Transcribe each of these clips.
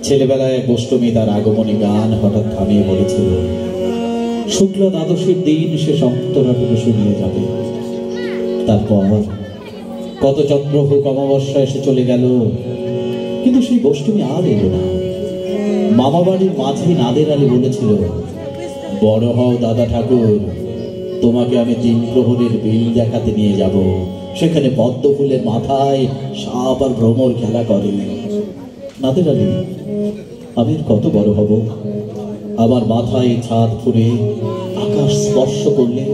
ছেলেবেলায় এক অষ্টমী তার আগমনী গান হঠাৎ থামিয়ে বলেছিল, শুক্ল দ্বাদশীর দিন সে সপ্তরাটুকু শুনিয়ে যাবে। তারপর কত চন্দ্রভোগ অমাবস্যা এসে চলে গেল, কিন্তু সেই অষ্টমী আর এলো না। মামা বাড়ির মাঝে নাদের আলী বলেছিল, বড় হও দাদা ঠাকুর, তোমাকে আমি 3 প্রহরের বিল দেখাতে নিয়ে যাব। সেখানে পদ্ম ফুলের মাথায় সাপ আর ভ্রমর খেলা করে। নাদের আলী, আমি কত বড় হব? আমার মাথায় ছাদ ফুরে আকাশ স্পর্শ করলে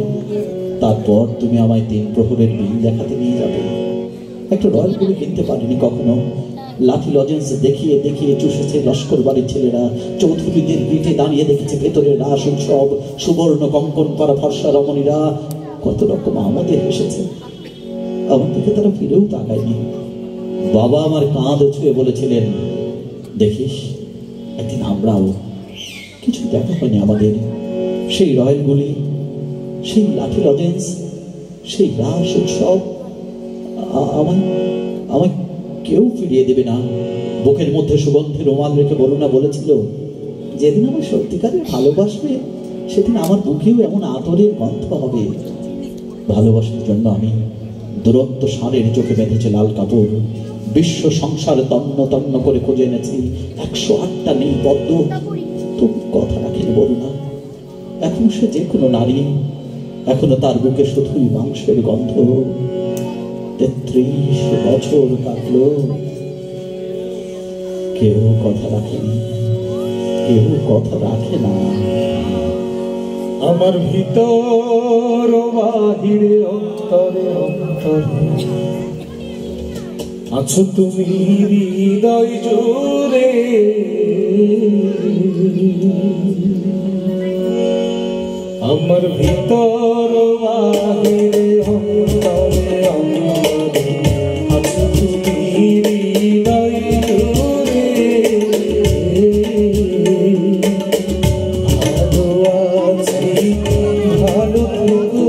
তারপর তুমি আমায় 3 প্রহরের বিল দেখাতে নিয়ে যাবে। একটা রয়্যাল গুলি কিনতে পারিনি কখনো। লাঠি লজেন্স দেখিয়ে দেখিয়ে চুষেছে লস্কর বাড়ির ছেলেরা। চৌধুরীদের গিটে দাঁড়িয়ে দেখেছে ভেতরের রাস উৎসব। সুবর্ণ কঙ্কন করা ফর্সা রমণীরা কত রকম আমাদের হেসেছে। আমার দিকে তারা ফিরেও তাকায়নি। বাবা আমার কাঁধ ছুঁয়ে বলেছিলেন, দেখিস একদিন আমরাও। কিছু দেখা হয়নি আমাদের। সেই রয়্যাল গুলি, সেই লাঠি লজেন্স, সেই রাস উৎসব আমায় কেউ ফিরিয়ে দেবে না। বুকের মধ্যে সুগন্ধি রুমাল রেখে বরুণা বলেছিল, যেদিন আমার সত্যিকারের ভালোবাসবে সেদিন আমার বুকেও এমন আদরের গন্ধ হবে। ভালোবাসার জন্য আমি দুরন্ত ষাঁড়ের চোখে বেঁধেছে লাল কাপড়। বিশ্ব সংসার তন্ন তন্ন করে খুঁজে এনেছি 108টা নীল পদ্ম। তবু কথা রাখেনি বরুণা। এখন সে যে কোনো নারী, এখনো তার বুকে শুধুই মাংসের গন্ধ। 33 বছর কাটলো, কেউ কথা রাখেনি, কেউ কথা রাখে না। আমার ভিতর বাহিরে অন্তরে অন্তরে আছো তুমি হৃদয় জুড়ে। আমার ভিতর বাহিরে অন্তরে অন্তরে আছো তুমি হৃদয় জুড়ে। ভালো আছি ভালো থেকো,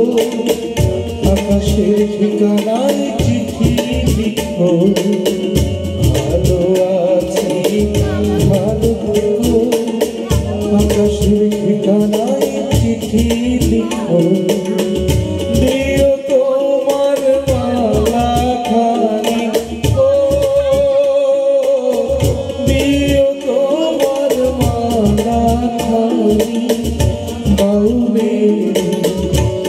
আকাশের ঠিকানায় চিঠি লিখো। ভালো আছি ভালো থেকো, আকাশের ঠিকানায় চিঠি লিখো। দিও তোমার মালা খানি, ও দিও তোমার মালা খানি, বাউলে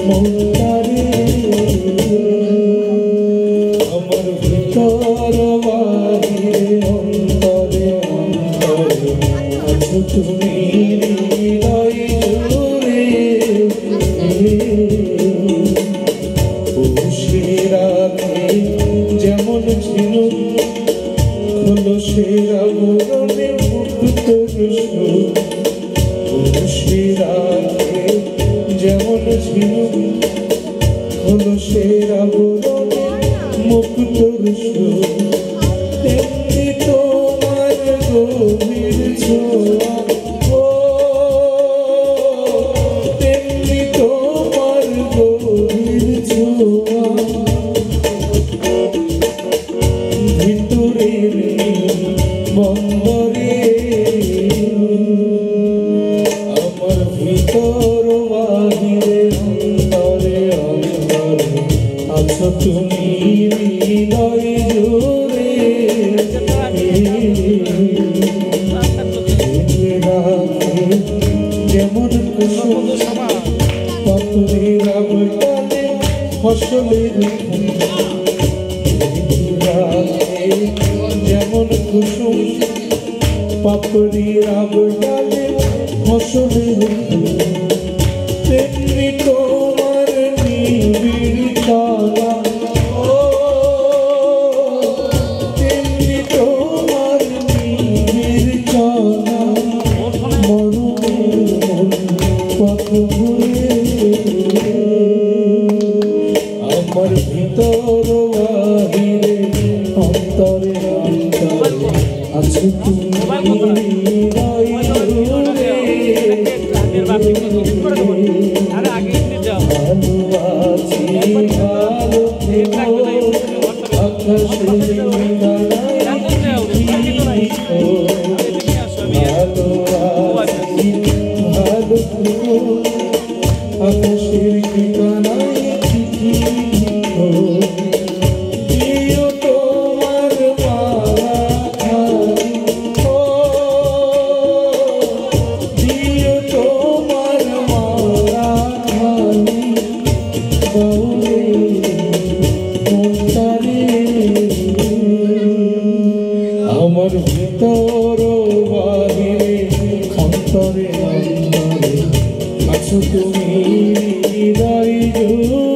মন্দারে। আমার ভিতর বাহিরে অন্তরে অন্তরে আছো তুমি হৃদয় জুড়ে। পুষে রাখে যেমন ঝিনুক, খোলসের আবরণে মুক্ত রসু। পুষে রাখে যেমন ঝিনুক, খোলসের আবরণে মুক্ত রসু। তেমনি তোমার গভীর ছোঁয়া, ও তেমনি তোমার গভীর ছোঁয়া। ভিতরের বন্দরে আমার ভিতর বাহিরে অন্তরে অন্তরে আছো তুমি হৃদয় জুড়ে। যেমন কুসুম পাপড়ির আবটালে ফসলের যেমন কুসুম পাপড়ির আবটালে ফসলের তেমনি তোমার নিবিড় তালা, ও তেমনি তোমার নিবিড় তালা। মরণের মন পথ ঘুরে। আমার ভিতর বাহিরে অন্তরে অন্তরে আছো তুমি হৃদয় জুড়ে। ভালো আছি ভালো থেকো, আকাশের ঠিকানায় চিঠি লিখো। ভিতর বাহিরে অন্তরে অন্তরে আছো তুমি হৃদয় জুড়ে।